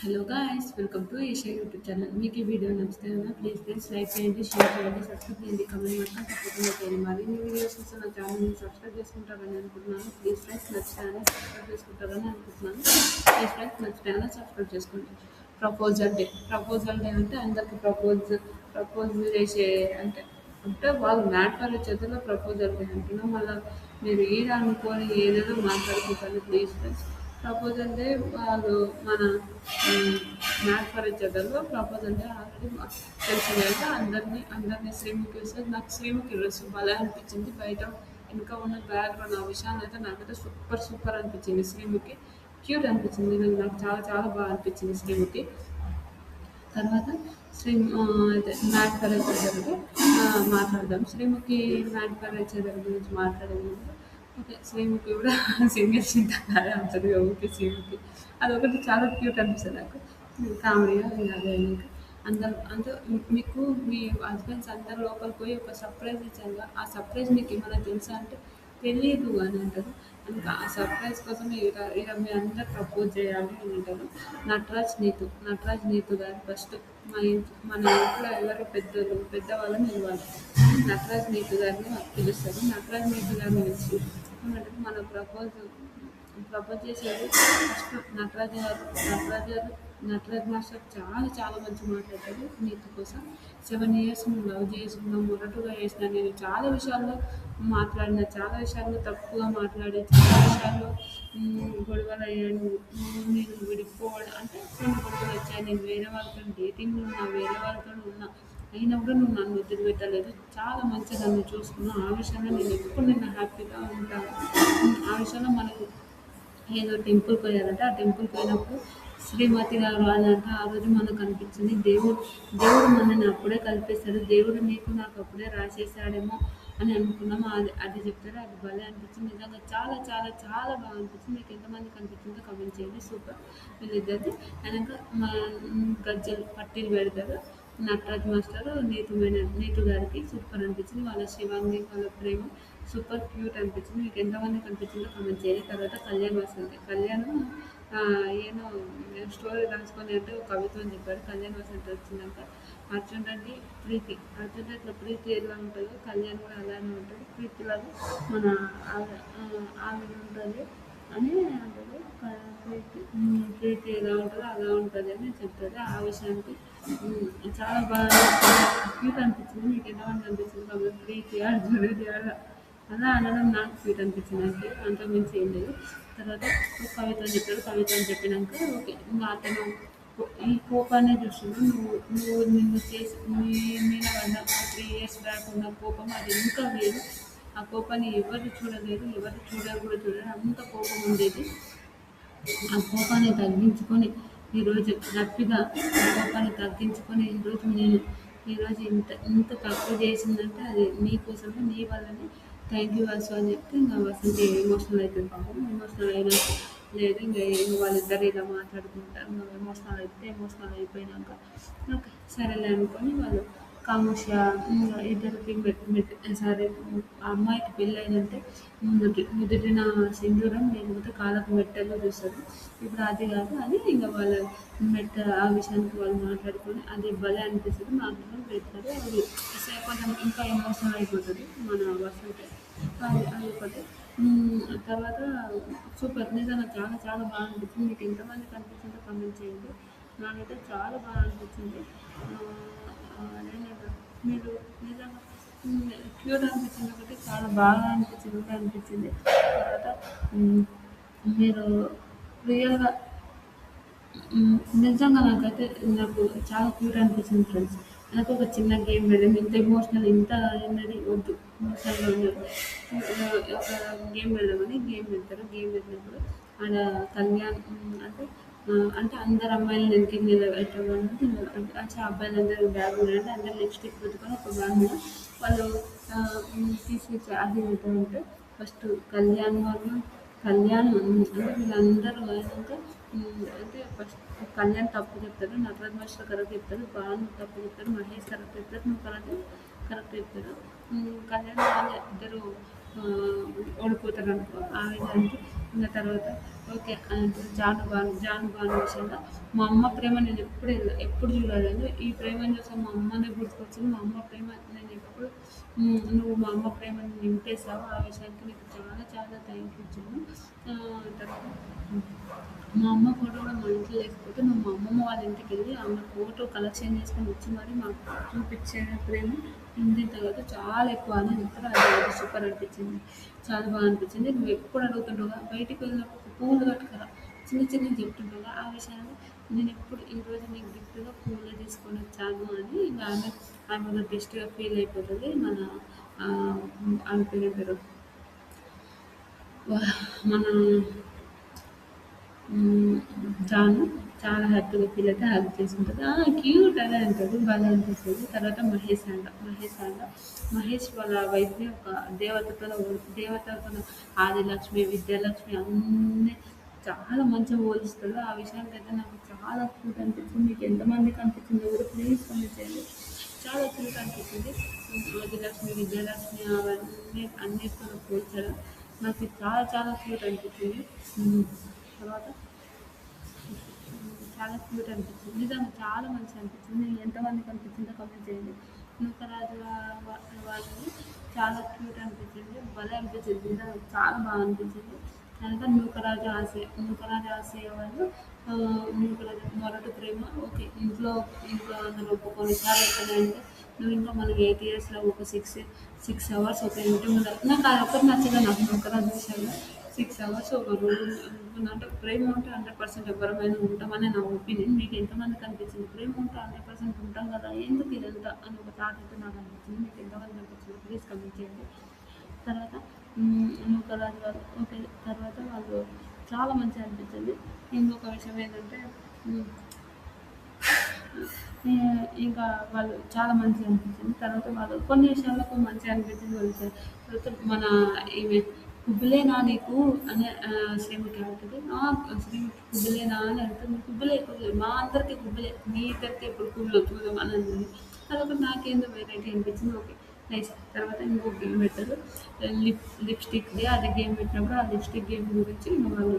Hello guys, welcome to Asia YouTube channel. మీకు ఈ video నచ్చితే కనుక ప్లీజ్ ఫ్రెండ్స్ లైక్ చేయండి, షేర్ చేయండి, సబ్స్క్రైబ్ చేయండి, కమెంట్ మాత్రం తప్పకుండా చేయండి. మరిన్ని వీడియోస్ కోసం నా ఛానల్ని సబ్స్క్రైబ్ చేసుకుంటారని అనుకుంటున్నాను. ప్లీజ్ ఫ్రెండ్స్ నచ్చితే సబ్స్క్రైబ్ చేసుకుంటారని అనుకుంటున్నాను. ప్లీజ్ ఫ్రెండ్స్ నచ్చితే సబ్స్క్రైబ్ చేసుకోండి. ప్రపోజల్ డే అంటే అందరికి ప్రపోజ్ చేసే అంటే అంటే వాళ్ళు మ్యాటర్ చేతిలో ప్రపోజల్ డే అంటున్నాం. మళ్ళీ మీరు ఏది అనుకొని ఏదైనా మాట్లాడుకుంటాను. ప్లీజ్ ఫ్రెండ్స్ ప్రపోజల్ డే వాళ్ళు మన మ్యాథ్ పరీక్షలలో ప్రపోజల్ డే ఆల్రెడీ తెలిసింది కదా. అందరినీ శ్రీముఖి వస్తుంది. నాకు శ్రీముఖి డ్రెస్ భలే అనిపించింది. బయట ఇంకా ఉన్న బ్యాక్గ్రౌండ్ ఆ విషయాన్ని అయితే నాకైతే సూపర్ సూపర్ అనిపించింది. శ్రీముఖి క్యూట్ అనిపించింది. నాకు చాలా చాలా బాగా అనిపించింది శ్రీముఖి. తర్వాత శ్రీ అదే మ్యాట్ కరేచర్ గురించి మాట్లాడదాం. శ్రీముఖి మ్యాట్ కరేచర్ గురించి మాట్లాడే ముందు ఓకే, శ్రీముఖి కూడా సింగిల్ చింతకాయ అంటది. ఓకే, శ్రీముఖి అదొకటి చాలా క్యూట్ అనిపిస్తుంది నాకు. కామెడీగా అదే ఇంకా అందరూ మీకు మీ హస్బెండ్స్ అందరు లోపలికి పోయి ఒక సర్ప్రైజ్ ఇచ్చారు. ఆ సర్ప్రైజ్ మీకు ఏమైనా తెలుసా అంటే తెలియదు అని అంటారు. ఇంకా ఆ సర్ప్రైజ్ కోసం ఇక మీ అందరు ప్రపోజ్ చేయాలి అని అంటారు. నటరాజ్ నీతు గారు ఫస్ట్ మన ఇంట్లో ఎవరు పెద్దవాళ్ళని పిలవాలి. నటరాజ్ నీతు గారిని పిలుస్తారు. నటరాజ్ నీతు గారిని పిలిచి ఏమంటారు, మన ప్రపోజ్ చేసేది ఫస్ట్ నటరాజ్ మాస్టర్ చాలా చాలా మంచి మాట్లాడతాడు నీతి కోసం. 7 years నువ్వు లవ్ చేసుకున్నావు, మొరటుగా చేసిన నేను చాలా విషయాల్లో చాలా విషయాల్లో తప్పుగా మాట్లాడి, చాలా విషయాల్లో గొడవలు అయ్యాను. నేను విడిపోవడం అంటే కొన్ని గొడవలు వచ్చాయి. నేను వేరే వాళ్ళతో డేటింగ్ ఉన్నా, వేరే వాళ్ళతో ఉన్నా, అయినా కూడా నువ్వు నన్ను వదిలిపెట్టలేదు. చాలా మంచిగా నన్ను చూసుకున్నావు. ఆ విషయంలో నేను ఎప్పుడు నిన్ను హ్యాపీగా ఉంటాను. ఆ విషయంలో మనకు ఏదో టెంపుల్కి పోయారంటే ఆ టెంపుల్కి పోయినప్పుడు శ్రీమతి గారు అని అంటే ఆ రోజు మనకు అనిపించింది దేవుడు మనని అప్పుడే కల్పిస్తాడు. దేవుడు నీకు నాకు అప్పుడే రాసేసాడేమో అని అనుకున్నాము. అది చెప్తారు. అది భలే అనిపించింది. నిజంగా చాలా చాలా చాలా బాగా అనిపించింది. మీకు ఎంతమందికి అనిపించిందో కమెంట్ చేయండి. సూపర్ వీళ్ళిద్దరిది. అయినాక మా గజ్జలు పట్టీలు పెడతారు. నటరాజ్ మాస్టర్ నీతు గారికి సూపర్ అనిపించింది. వాళ్ళ శివాంగి వాళ్ళ ప్రేమ సూపర్ క్యూట్ అనిపించింది. మీకు ఎంతమందికి అనిపించిందో కామెంట్ చేయండి. తర్వాత కళ్యాణ్ వసంతి ఈయన స్టోరీ రాసుకొని అంటే ఒక కవిత్వం చెప్పాడు. కళ్యాణ్ వసంతి వచ్చినాక అర్జున్ రెడ్డి ప్రీతి ఎలా ఉంటుందో కళ్యాణ్ కూడా అలానే ఉంటుంది. ప్రీతిలాగా మన ఆవిడ ఉంటుంది అని అంటారు. ప్రీతి ఎలా ఉంటుందో అలా ఉంటుంది అని చెప్తుంది. ఆ విషయానికి చాలా బాగా క్యూట్ అనిపించింది. మీకు ఎంతమంది అనిపించింది కాబట్టి ప్రీతి అర్జున్ రెడ్డి అలా అనడం నాకు స్వీట్ అనిపించింది. నాకు అంతకుమించి ఏం లేదు. తర్వాత ఒక కవిత్వం చెప్పాడు. కవిత్వం చెప్పినాక ఓకే, ఇంకా అతను ఈ కోపాన్ని చూస్తున్నాడు. నువ్వు నిన్ను చేసి నీ మీద ఉన్న 3 years బ్యాక్ ఉన్న కోపం అది ఇంకా లేదు. ఆ కోపాన్ని ఎవరు చూడలేదు, ఎవరు కూడా చూడలేదు. అంత కోపం ఉండేది. ఆ కోపాన్ని తగ్గించుకొని ఈరోజు హ్యాపీగా ఆ కోపాన్ని తగ్గించుకొని ఈరోజు ఇంత తక్కువ చేసిందంటే అది నీ కోసమే, నీ వల్లనే. థ్యాంక్ యూ వాసు అని చెప్తే ఇంకా వసంతి ఎమోషనల్ అవుతుంది. పాపం ఎమోషనల్ అయినా లేదు ఇంకా వాళ్ళిద్దరు ఇలా మాట్లాడుకుంటారు. ఇంకా ఎమోషనల్ అయిపోయినాక ఓకే సరేలే అనుకొని వాళ్ళు కాముష ఇద్దరికి సరే ఆ అమ్మాయికి పెళ్ళి అయిందంటే నుదుటిన సింధూరం లేకపోతే కాళ్ళకు మెట్టలు చూస్తారు. ఇప్పుడు అది కాదు అని ఇంకా వాళ్ళ మెట్ట ఆ విషయానికి వాళ్ళు మాట్లాడుకొని అది భలే అనిపిస్తుంది. మాట్లాడుకొని పెడతారు. అది కొంచెం ఇంకా ఎమోషనల్ అయిపోతుంది మన వసంత. అది ఒకటి. తర్వాత సూపర్ నిజంగా చాలా చాలా బాగా అనిపించింది. మీకు ఎంతమందికి అనిపించిందో కామెంట్ చేయండి. నాకైతే చాలా బాగా అనిపించింది. నేను మీరు నిజంగా క్యూట్ అనిపించింది ఒకటి, చాలా బాగా అనిపించింది కూడా అనిపించింది. తర్వాత మీరు రియల్గా నిజంగా నాకు చాలా క్యూట్ అనిపించింది ఫ్రెండ్స్. నాకు ఒక చిన్న గేమ్ వెళ్ళి ఇంత ఎమోషనల్ ఇంత అన్నది వద్దు, ఎమోషనల్గా ఉండదు. ఒక గేమ్ వెళ్తారు. గేమ్ వెళ్ళినప్పుడు ఆడ కళ్యాణ్ అంటే అందరు అమ్మాయిలు వెనక్కి నిలబెట్టమని అంటే అబ్బాయిలందరూ బ్యాగ్ ఉండండి, అందరు లిప్స్టిక్ పెట్టుకొని ఒక బ్యాగ్ మీద వాళ్ళు తీసుకొచ్చి అది ఉంటే ఫస్ట్ కళ్యాణ్ అంటే వీళ్ళందరూ అయినాక అంటే ఫస్ట్ కళ్యాణ్ తప్పు చెప్తాడు, నటరాజ్ మాస్టర్ కరెక్ట్ చెప్తాడు, భాను తప్పు చెప్తాడు, మహేష్ కరెక్ట్ చెప్తాడు, నువ్వు కరెక్ట్ చెప్తాడు. కళ్యాణ్ వాళ్ళు ఇద్దరు ఓడిపోతారు అనుకో ఆ విధానికి ఇంకా తర్వాత ఓకే జాను బాను విషయంలో మా అమ్మ ప్రేమ నేను ఎప్పుడు చూడలేదు ఈ ప్రేమను చూసాను మా అమ్మనే గుర్తుకొచ్చింది మా అమ్మ ప్రేమ నేను ఎప్పుడు నువ్వు మా అమ్మ ప్రేమని నింపేసావు ఆ విషయానికి నీకు చాలా చాలా థ్యాంక్ యూ ఇచ్చాను తర్వాత మా అమ్మ ఫోటో కూడా మా ఇంట్లో లేకపోతే నువ్వు మా అమ్మమ్మ వాళ్ళ ఇంటికి వెళ్ళి ఆమె ఫోటో కలెక్షన్ చేసుకొని వచ్చి మరి మాకు చూపించే ప్రేమ ఇంటి తర్వాత చాలా ఎక్కువ అని చెప్తారు అది సూపర్ అనిపించింది చాలా బాగా అనిపించింది నువ్వు ఎప్పుడు అడుగుతుంటావుగా బయటికి వెళ్ళినప్పుడు పూలు కట్టుకరా చిన్న చిన్న చెప్తుంటావుగా ఆ విషయాన్ని నేను ఎప్పుడు ఈరోజు నీకు గిఫ్ట్గా పూలు తీసుకొని వచ్చాను అని ఇంకా ఆమె బెస్ట్గా ఫీల్ అయిపోతుంది ఆ, ఆమె పేరు మన హ్మ్. జాను చాలా హ్యాపీగా ఫీల్ అయితే హగ్ చేసుకుంటది. క్యూట్ అదే అంటది. భలే అనిపిస్తది. తర్వాత మహేష్ వాళ్ళ వైఫ్‌ని ఒక దేవతతోని ఆదిలక్ష్మి, విద్యాలక్ష్మి అన్నీ చాలా మంచిగా పోలుస్తాడు. ఆ విషయానికైతే నాకు చాలా క్యూట్ అనిపించింది. మీకు ఎంతమందికి అనిపించిందో కూడా ప్లీజ్ కామెంట్ చేయండి. చాలా క్యూట్ అనిపించింది. ఆదిలక్ష్మి, విద్యాలక్ష్మి అవన్నీ అన్నిటితోని పోల్చడం నాకు చాలా చాలా క్యూట్ అనిపించింది. తర్వాత చాలా క్యూట్ అనిపించింది నిజంగా చాలా మంచిగా అనిపించింది నేను ఎంతమందికి అనిపించిందో కామెంట్ చేయండి నూకరాజు వాళ్ళని చాలా క్యూట్ అనిపించింది భలే అనిపించింది నిజంగా చాలా బాగా అనిపించింది కనుక నూకరాజు ఆశయ వాళ్ళు నూకరాజు మొరటి ప్రేమ ఓకే ఇంట్లో అందరూ కొన్నిసార్లు ఎక్కడంటే నువ్వు ఇంకా మనకి 8 ఇయర్స్లో ఒక 6 అవర్స్ ఒక ఇంటి ముందు నాకు అది ఒకటి నచ్చదు నాకు నూకరాజు విషయంలో 6 అవర్స్ ఒక రూమ్ అంటే ప్రేమ ఉంటే 100% ఎవరమైనా ఉంటామని నా ఒపీనియన్ మీకు ఎంతమందికి అనిపించింది ప్రేమ ఉంటే 100% ఉంటాం కదా ఎందుకు ఇదంతా అని ఒక థాట్ అయితే నాకు అనిపించింది మీకు ఎంతమందికి అనిపించింది ప్లీజ్ కమెంట్ చేయండి తర్వాత నూకరాజు వాళ్ళు ఓకే తర్వాత వాళ్ళు చాలా మంచిగా అనిపించింది ఇంకొక విషయం ఏంటంటే ఉమ్, ఇంకా వాళ్ళు చాలా మంచిగా అనిపించింది తర్వాత వాళ్ళు కొన్ని విషయాలకు మంచిగా అనిపించింది వాళ్ళు తర్వాత మన ఈమె కుబ్బులేనా నీకు అనే శ్రీము క్యారెక్టర్కి శ్రీము కుబ్బులేనా అని అంటుంది కుబ్బులే మా అందరికీ కుబ్బులే మీ ఇద్దరికి ఎప్పుడు కుళ్ళు చూద్దాం అని అన్నది అదొకటి నాకేందో వెరైటీ అనిపించింది ఓకే నైస్ తర్వాత ఇంకో గేమ్ పెట్టారు లిప్స్టిక్ది అది గేమ్ పెట్టినప్పుడు ఆ లిప్స్టిక్ గేమ్ గురించి వాళ్ళు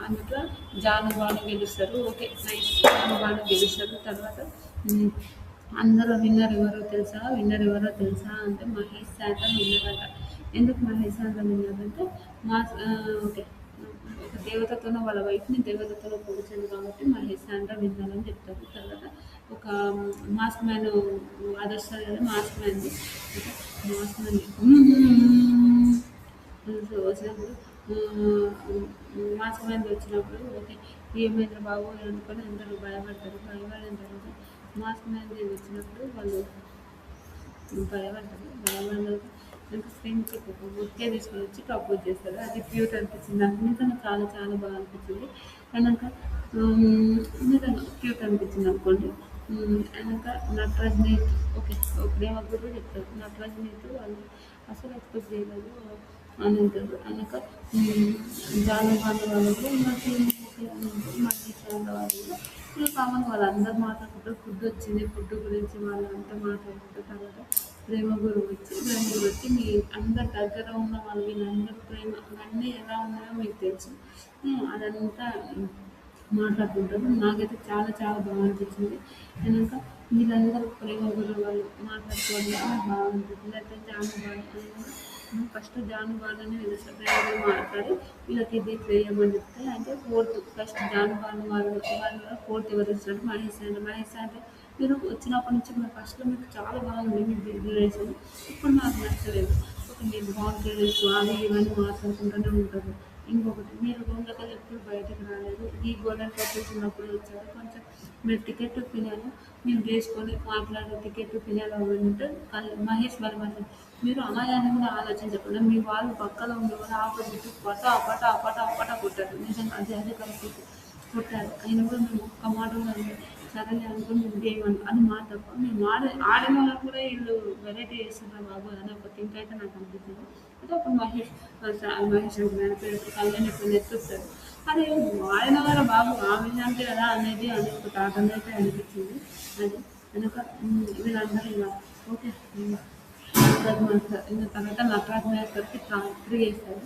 అందులో జాను బాను గెలుస్తారు ఓకే నైస్ జాను బాను గెలుస్తారు తర్వాత ఉమ్, అందరూ విన్నర్ ఎవరో తెలుసా అంటే మహేష్ శాంతం విన్నర్ అంట ఎందుకు మహేష్ శాంతం విన్నర్ అంటే మా ఓకే ఒక దేవతతోనో వాళ్ళ వైఫ్ని దేవతతోనో పోల్చాను కాబట్టి మహేష్ శాంతం విన్నర్ అని చెప్తారు తర్వాత ఒక మాస్క్ మ్యాన్ అది వస్తుంది కదా మాస్క్ మ్యాన్ది మాస్క్ మ్యాన్ వచ్చినప్పుడు మాస్క్ మ్యాన్ వచ్చినప్పుడు ఓకే ఏమైంది బాబు అనుకొని అందరూ భయపడిన తర్వాత మాస్క్ మ్యాన్ వచ్చినప్పుడు వాళ్ళు భయపడ్డారు ఇంకా ఫ్రెండ్కి ఒక బుక్కే తీసుకొని వచ్చి ప్రపోజ్ చేస్తారు అది క్యూట్ అనిపించింది నాకు నిజంగా చాలా చాలా బాగా అనిపించింది అయినాక నిజంగా క్యూట్ అనిపించింది అనుకోండి అయినాక నటరాజ్ని ఓకే ప్రేమ గురు చెప్తారు నటరాజ్ని వాళ్ళు అసలు ఎక్స్పెక్ట్ చేయలేదు అని అంటారు అయినాక జాను భాను వాళ్ళు కూడా నాకు ఓకే అని అంటారు మళ్ళీ చాలా వాళ్ళు ఇంకా కామన్ వాళ్ళందరూ మాట్లాడుకుంటారు ఫుడ్ గురించి వాళ్ళంతా మాట్లాడుకుంటారు తర్వాత ప్రేమ గురించి మీ అందరి దగ్గర ఉన్న వాళ్ళు వీళ్ళందరూ ప్రేమ ఇవన్నీ ఎలా ఉన్నాయో మీకు తెలుసు అదంతా మాట్లాడుకుంటారు నాకైతే చాలా చాలా బాగా అనిపించింది కనుక వీళ్ళందరూ ప్రేమ గురించి వాళ్ళు మాట్లాడుకోవడం నాకు బాగా అనిపించింది అయితే ఫస్ట్ జాను బాగానే వీళ్ళు సపరేట్గా మాట్లాడి వీళ్ళకి ఇది చేయమని చెప్తే అంటే ఫస్ట్ జాను వాళ్ళ ఫోర్త్ ఎవరు ఇస్తారు మహేష్ అంటే మీరు వచ్చినప్పటి నుంచి మీరు ఫస్ట్‌లో మీకు చాలా బాగుంది మీ రిలేషన్. ఇప్పుడు నాకు నచ్చలేదు. ఒక మీరు బౌండరీస్ అవి ఇవన్నీ మాట్లాడుకుంటూనే ఉంటారు. ఇంకొకటి మీరు రూమ్‌లోకెళ్ళి ఎప్పుడు బయటకి రాలేదు. ఈ గోల్డెన్ కపుల్స్ ఉన్నప్పుడు వచ్చారు. కొంచెం మీరు టికెట్ టు ఫినాలు మీరు వేసుకొని మాట్లాడే టికెట్ టు ఫినాలు అవి ఉంటే మహేష్ వాళ్ళు మీరు అమాయాన్ని కూడా ఆలోచించకుండా మీ వాళ్ళు పక్కన ఉండేవాళ్ళు ఆపోజిట్ పటా కొట్టారు. నిజంగా అది కరెక్ట్. కొట్టారు. అయినా కూడా మేము ఒక్క మాట కూడా అనలేదు. సరేలే అనుకోని మేము గేమ్ అది మా తప్ప మేము ఆడిన వాళ్ళకి కూడా వీళ్ళు వెరైటీ చేస్తున్నారు బాబు అని ఒక థింక్ అయితే నాకు అనిపించింది అయితే అప్పుడు మహేష్ అంటున్నాడు పేరు కళ్యాణ్ ఇప్పుడు ఎత్తుతాడు అదే ఆడిన వాళ్ళ బాబు ఆ విషయానికి కదా అనేది ఒక థాట్ అయితే అనిపించింది అది వెనక వీళ్ళందరూ ఇలా ఓకే థర్డ్ మాస్టర్ ఇంకా తర్వాత నటరాజ్ మాస్టర్కి త్రీ వేస్తారు.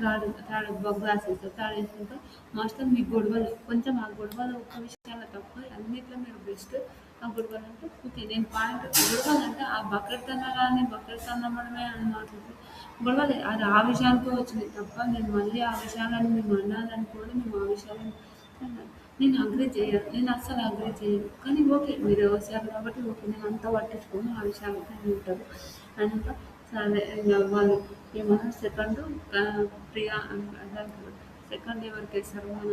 థర్డ్ గ్లాస్ వేస్తారు. థర్డ్ వేసుకుంటే మాస్టర్ మీ గొడవలు కొంచెం ఆ గొడవలు ఒక్క విషయాల్లో తప్ప అన్నిట్లో మీరు బెస్ట్. ఆ గొడవలు అంటే ఓకే నేను పాయింట్ గొడవలు అంటే ఆ బకెట్ అన్నగానే బకెట్ అన్నమడమే అని మాట్లాడితే గొడవలే అది ఆ విషయానికే వచ్చింది తప్ప నేను మళ్ళీ ఆ విషయాలను మేము అన్నాననుకోండి మేము ఆ విషయాలను నేను అగ్రి చేయను. నేను అస్సలు అగ్రి చేయను. కానీ ఓకే మీరు వచ్చారు కాబట్టి ఓకే నేను అంతా పట్టించుకోను. ఆ విషయాలకి అని ఉంటారు. అయినాక సరే ఇంక వాళ్ళు ఏమన్నా సెకండ్ ప్రియా దానికి సెకండ్ ఎవరికి వేస్తారు మన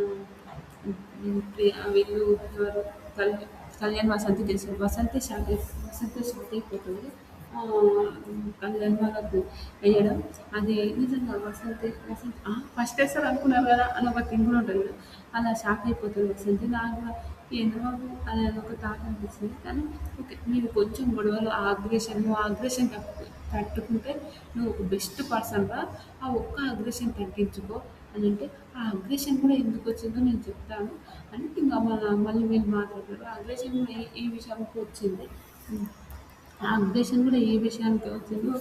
ప్రియా వీళ్ళు ఎవరు కళ్యాణ్ వసంతి చేశారు. వసంతి షాక్ అయిపోతుంది. ఆ, కళ్యాణ్ వాళ్ళకు వేయడం అది నిజంగా వసంతి ఫస్ట్ వేస్తారు అనుకున్నారు కదా అని ఒక థింగ్ కూడా ఉంటుంది కదా. అలా షాక్ అయిపోతుంది వసంతి. నాకు కూడా ఏందో బాబు అనేది ఒక థాట్ అనిపిస్తుంది. కానీ ఓకే మీరు కొంచెం గొడవలు ఆ అగ్రెషన్ తట్టుకుంటే నువ్వు ఒక బెస్ట్ పర్సన్ రా. ఆ ఒక్క అగ్రెషన్ తగ్గించుకో అని అంటే ఆ అగ్రెషన్ కూడా ఎందుకు వచ్చిందో నేను చెప్తాను అని ఇంకా మళ్ళీ వీళ్ళు మాట్లాడారు. ఆ అగ్రెషన్ కూడా ఈ విషయానికి వచ్చింది. ఆ అగ్రెషన్ కూడా ఏ విషయానికి వచ్చిందో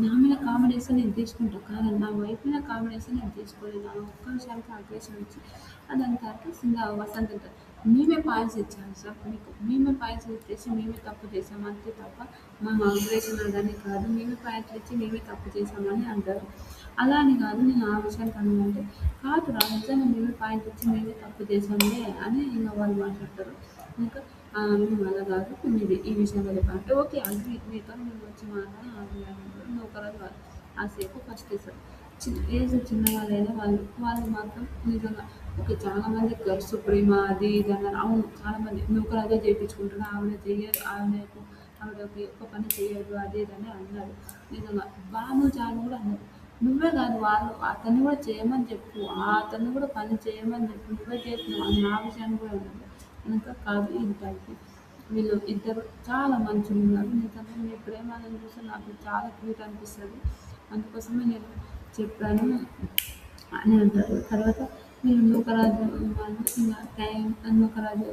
నా మీద కామెంట్ చేస్తే నేను తీసుకుంటాను. కానీ నా వైఫ్ మీద కామెంట్ చేస్తే నేను తీసుకోలేను. ఆ ఒక్క విషయానికి అగ్రెషన్ వచ్చి అదంతా ఇంకా వసంత అంటారు మేమే పాయింట్స్ ఇచ్చాము సార్ మీకు మేమే పాయింట్స్ ఇచ్చేసి మేమే తప్పు చేసాము అంతే తప్ప మేము అగ్రెషన్ అదని కాదు మేమే పాయింట్లు ఇచ్చి మేమే తప్పు చేసామని అంటారు. అలా అని కాదు నేను ఆ విషయానికి అంటే కాదు రా నిజంగా మేమే పాయింట్ ఇచ్చి మేమే తప్పు చేసాములే అని ఇంకా వాళ్ళు మాట్లాడతారు. ఇంకా మేము అలా కాదు మేము ఈ విషయంలో చెప్పాలంటే ఓకే అగ్రి మీతో మేము వచ్చి మాట్లాడాలి నువ్వు ఒక రోజు ఆ సేపు ఫస్ట్ ఇస్తారు. ఏజ్ చిన్న వాళ్ళైనా వాళ్ళు మాత్రం నిజంగా ఓకే చాలామంది గర్ల్స్ ప్రేమ అది ఇది అన్నారు. అవును చాలామంది నువ్వు అదే చేయించుకుంటున్నా ఆవిడ చెయ్యరు ఆవిడ ఒక్క పని చేయదు అది ఇది అని అన్నారు. నిజంగా జాను కూడా అన్నారు నువ్వే కాదు వాళ్ళు అతన్ని కూడా చేయమని చెప్పు అతన్ని కూడా పని చేయమని చెప్పు నువ్వే చేస్తున్నావు అని ఆ విషయాన్ని కూడా అన్నారు. ఇంకా కాదు ఇది టైపు వీళ్ళు ఇద్దరు చాలా మంచిగా ఉన్నారు. నిజంగా మీ ప్రేమను చూస్తే నాకు చాలా క్యూట్ అనిపిస్తుంది. అందుకోసమే నేను చెప్పాను అని అంటారు. తర్వాత వీళ్ళు నూకరాజు వాళ్ళు ఇంకా నూకరాజు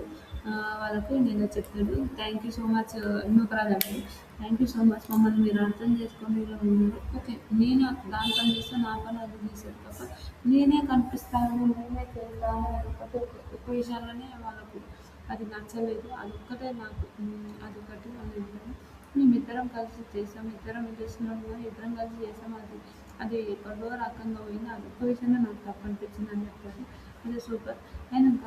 వాళ్ళకు నేను చెప్తాడు thank you so much Nookaraju అంటాడు థ్యాంక్ యూ సో మచ్ మమ్మల్ని మీరు అర్థం చేసుకొని ఇలా ఉన్నారు. ఓకే నేను దాని పని చేస్తే నా పని అది చేసేది తప్ప నేనే కనిపిస్తాను నేనే చేస్తాను ఒకటి ఒక విషయాల్లోనే వాళ్ళకు అది నచ్చలేదు. అదొక్కటే నాకు అదొకటి అని అంటాను. మేమిద్దరం కలిసి చేసాం ఇద్దరం చేస్తున్నాం కానీ ఇద్దరం కలిసి చేసాం అది ఎక్కడో రకంగా పోయింది అదొక్క విషయంలో నాకు తప్పు అనిపించింది అని చెప్పారు. అది సూపర్. అయినాక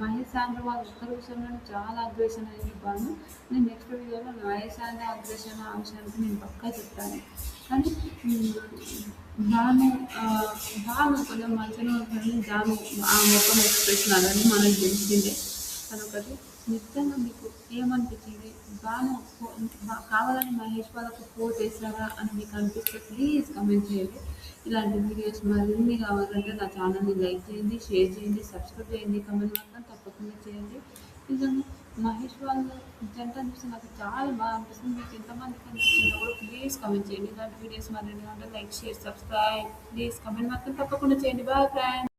మహేష్ సాండ్ర వాళ్ళు ఒక్కరి విషయంలో చాలా అగ్రెషన్ అయింది బాను. నేను నెక్స్ట్ వీడియోలో మహేష్ సాండ్ర అగ్రెషన్ ఆ విషయానికి నేను పక్కా చెప్తాను. కానీ బాను కొంచెం మంచిగా ఉంటుంది. జాను ఆ మొత్తం ఎక్స్ప్రెషన్ అదని మనకు తెలిసిందే. అదొకటి నిజంగా మీకు ఏమనిపించింది బాను కావాలని మహేష్ వాళ్ళకు ఫోన్ చేశారా అని మీకు అనిపిస్తే ప్లీజ్ కమెంట్ చేయండి. ఇలాంటి వీడియోస్ మరిన్ని కావాలంటే నా ఛానల్ని లైక్ చేయండి షేర్ చేయండి సబ్స్క్రైబ్ చేయండి కమెంట్ మాత్రం తప్పకుండా చేయండి. నిజంగా మహేష్ వాళ్ళ జంట చూస్తే నాకు చాలా బాగా అనిపిస్తుంది. మీకు ఎంతమందికి అనిపిస్తుందో కూడా ప్లీజ్ కమెంట్ చేయండి. ఇలాంటి వీడియోస్ మరిన్ని అంటే like share subscribe please comment మాత్రం తప్పకుండా చేయండి. Bye friends.